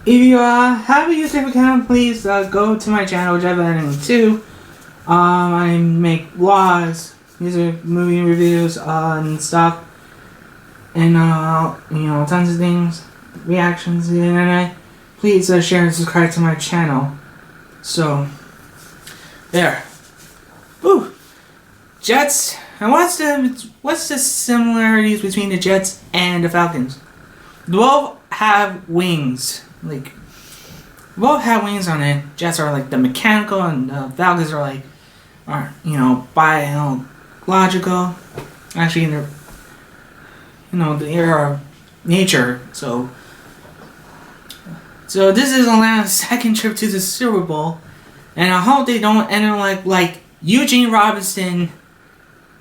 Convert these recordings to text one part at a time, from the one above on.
If you have a YouTube account, please go to my channel, which I've been in too. I make vlogs, music, movie reviews, and stuff, and tons of things, reactions to the internet. Please share and subscribe to my channel. So, there. Woo! Jets. And what's the similarities between the Jets and the Falcons? They both have wings. Both have wings on it. Jets are like the mechanical, and the Falcons are biological. Actually, they are nature. So this is Atlanta's second trip to the Super Bowl, and I hope they don't end up like Eugene Robinson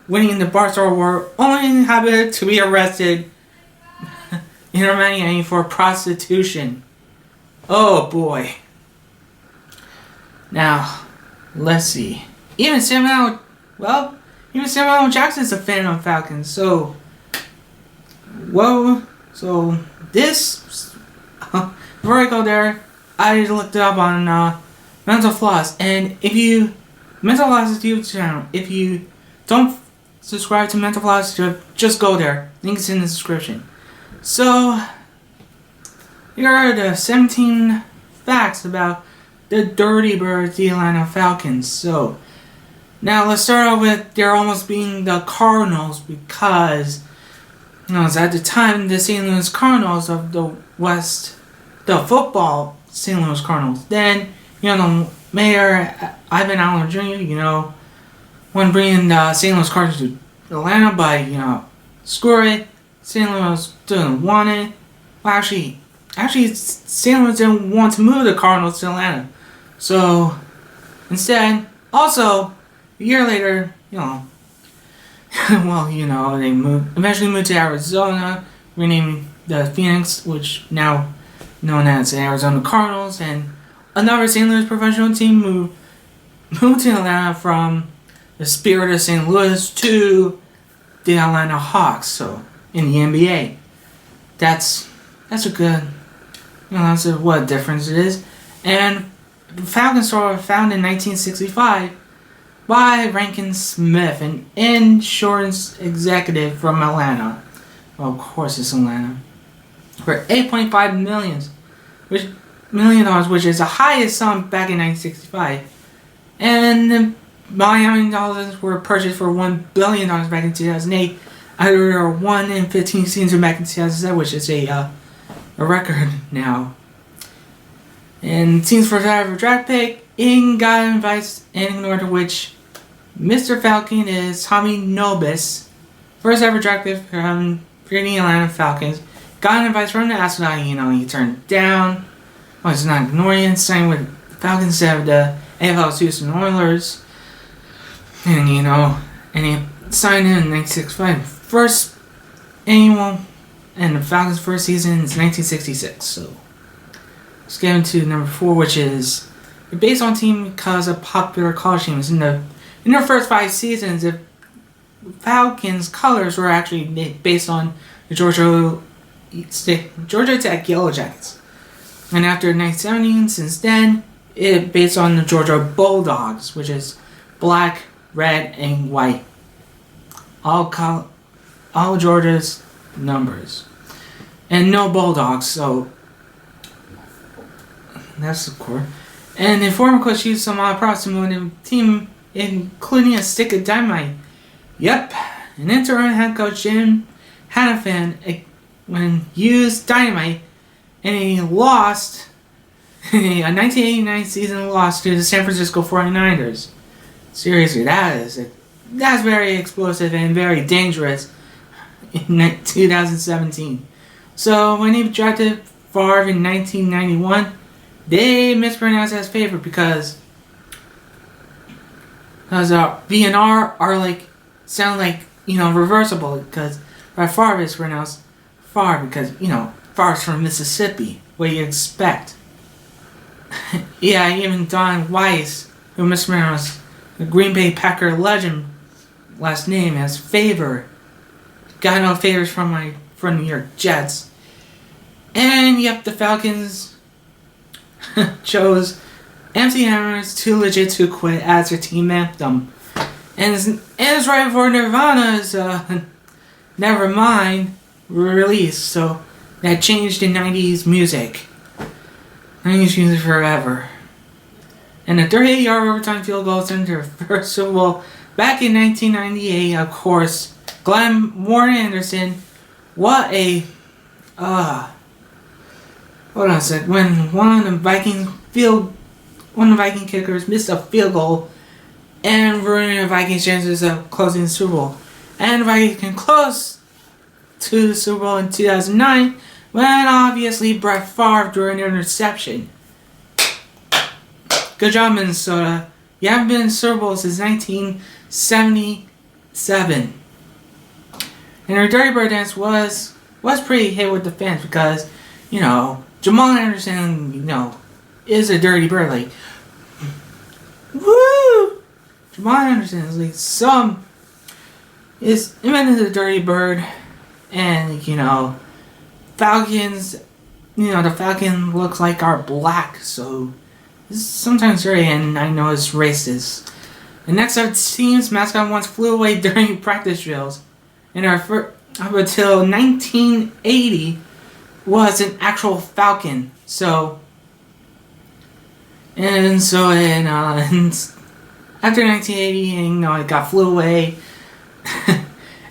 winning the Barstool Award, only happened to be arrested in Romania for prostitution. Oh boy. Now, let's see. Even Samuel Jackson's a fan of Falcons. So this, before I go there, I looked it up on Mental Floss, and Mental Floss is a YouTube channel. If you don't subscribe to Mental Floss, just go there. Link is in the description. So, here are the 17 facts about the Dirty Birds, the Atlanta Falcons. So, now let's start off with they're almost being the Cardinals because, at the time the St. Louis Cardinals of the West, the football St. Louis Cardinals. Then, the mayor, Ivan Allen Jr., when bringing the St. Louis Cardinals to Atlanta, but, screw it. St. Louis didn't want it. Well, actually, St. Louis didn't want to move the Cardinals to Atlanta. So, instead, also, a year later, they eventually moved to Arizona, renamed the Phoenix, which now known as the Arizona Cardinals, and another St. Louis professional team moved to Atlanta from the Spirit of St. Louis to the Atlanta Hawks. So in the NBA, that's a good, what a difference it is. And the Falcons were founded in 1965 by Rankin Smith, an insurance executive from Atlanta. Well, of course it's Atlanta. For $8.5 million, which is the highest sum back in 1965. And the Miami Dolphins were purchased for $1 billion back in 2008. After 1 in 15 seasons back in 2007, which is a record now. And teams for ever draft pick, got advice and ignored, which Mr. Falcon is Tommy Nobis, first ever draft pick for the Atlanta Falcons. Got advice from the astronaut, he turned down. Well, he's not ignoring it, signed with the Falcons instead of the AFL's Houston Oilers. And, he signed in 1965. First annual, and the Falcons' first season is 1966. So, let's get into number 4, which is the baseball team because of popular college teams. In their first 5 seasons, the Falcons' colors were actually based on the Georgia Tech Yellow Jackets. And after 1970, since then, it based on the Georgia Bulldogs, which is black, red, and white. All Georgia's numbers. And no Bulldogs, so that's the core. And the former coach used some props to move the team, including a stick of dynamite. Yep, an interim head coach Jim Hanifan when used dynamite, and he lost a 1989 season loss to the San Francisco 49ers. Seriously, that's very explosive and very dangerous in 2017. So when he drafted Favre in 1991, they mispronounced as favorite because V and R are sound reversible, because Favre is pronounced Favre because Favre's from Mississippi. What do you expect? Yeah, even Don Weiss, who mispronounced the Green Bay Packer legend last name as Favor, got no favors from New York Jets. And yep, the Falcons chose MC Hammer's Too Legit to Quit as their team anthem. And it's right before Nirvana's Nevermind release, so that changed in 90s music. 90s music forever. And a 38-yard overtime field goal sent their first Super Bowl back in 1998, of course. Glenn Warren Anderson, what a hold on a sec. When one of the Viking kickers missed a field goal and ruining the Vikings' chances of closing the Super Bowl. And the Vikings can close to the Super Bowl in 2009 when obviously Brett Favre threw an interception. Good job, Minnesota. You haven't been in Super Bowl since 1977. And her Dirty Bird dance was pretty hit with the fans because, you know, Jamal Anderson, you know, is a Dirty Bird. Like, woo! Jamal Anderson is like is invented the Dirty Bird, and you know, Falcons. You know, the Falcon looks like are black, so it's sometimes dirty, and I know it's racist. The next up, team's mascot once flew away during practice drills, and up until 1980 was an actual falcon. And after 1980, you know, it got flew away,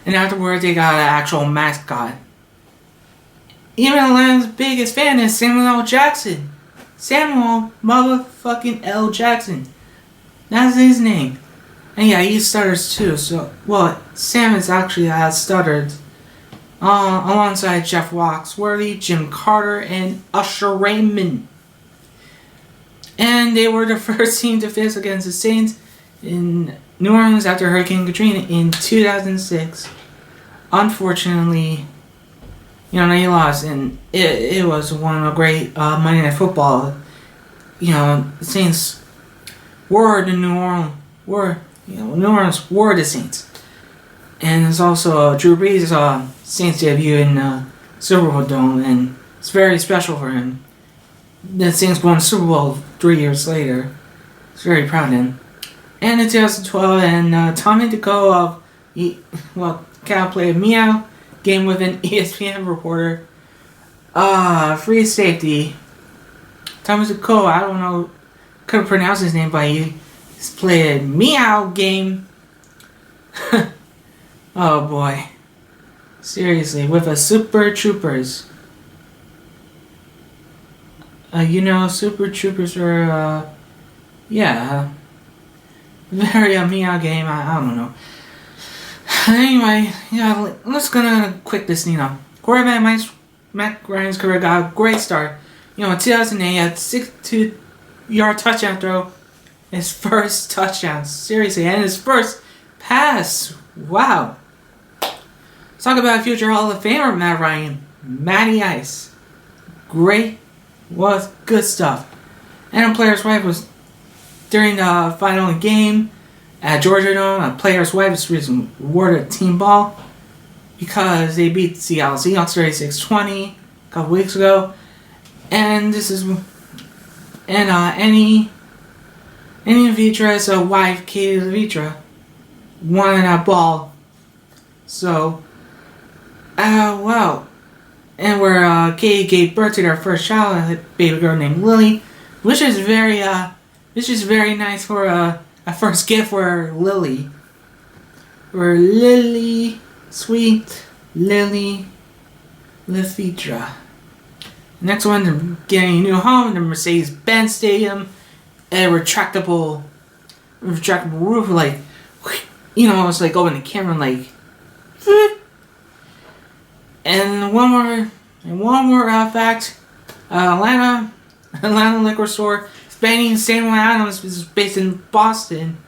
and afterwards they got an actual mascot. Even Atlanta's biggest fan is Samuel L. Jackson. Samuel motherfucking L. Jackson. That's his name. And yeah, he stutters too. So, well, Sam is actually stuttered alongside Jeff Foxworthy, Jim Carter, and Usher Raymond. And they were the first team to face against the Saints in New Orleans after Hurricane Katrina in 2006. Unfortunately, you know, they lost, and it was one of the great Monday Night Football. You know, the Saints were the New Orleans were the Saints. And it's also Drew Brees' Saints debut in Super Bowl Dome, and it's very special for him. The Saints won the Super Bowl 3 years later. It's very proud of him. And in 2012, and Tommy DeCo Cal played Meow game with an ESPN reporter. Free safety. Tommy DeCo, I don't know, couldn't pronounce his name, but he's played Meow game. Oh boy. Seriously, with a Super Troopers. You know, Super Troopers are, very Meow game, I don't know. Anyway, yeah, let's gonna quit this, you know. Quarterback Matt Ryan's career got a great start. You know, in 2008, he had 62-yard touchdown throw. His first touchdown, seriously, and his first pass. Wow. Let's talk about future Hall of Famer Matt Ryan. Matty Ice. Great. Was good stuff. And a player's wife was during the final game at Georgia Dome. A player's wife was awarded a team ball because they beat the Seattle Seahawks 36-20 a couple weeks ago. And this is Annie Vitra's wife, Katie Vitra, won that ball. So, wow. And where Katie gave birth to their first child, a baby girl named Lily, which is very nice for a first gift for Lily. For Lily, sweet Lily Lefitra. Next one, they're getting a new home, the Mercedes-Benz Stadium, a retractable roof, like, you know, it's like open the camera, like. And one more fact, Atlanta liquor store spanning Samuel Adams is based in Boston.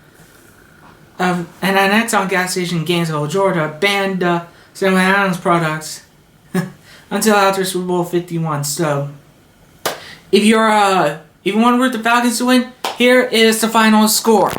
And an Exxon gas station in Gainesville, Georgia, banned Samuel Adams products until after Super Bowl 51. So, if you want to root the Falcons to win, here is the final score.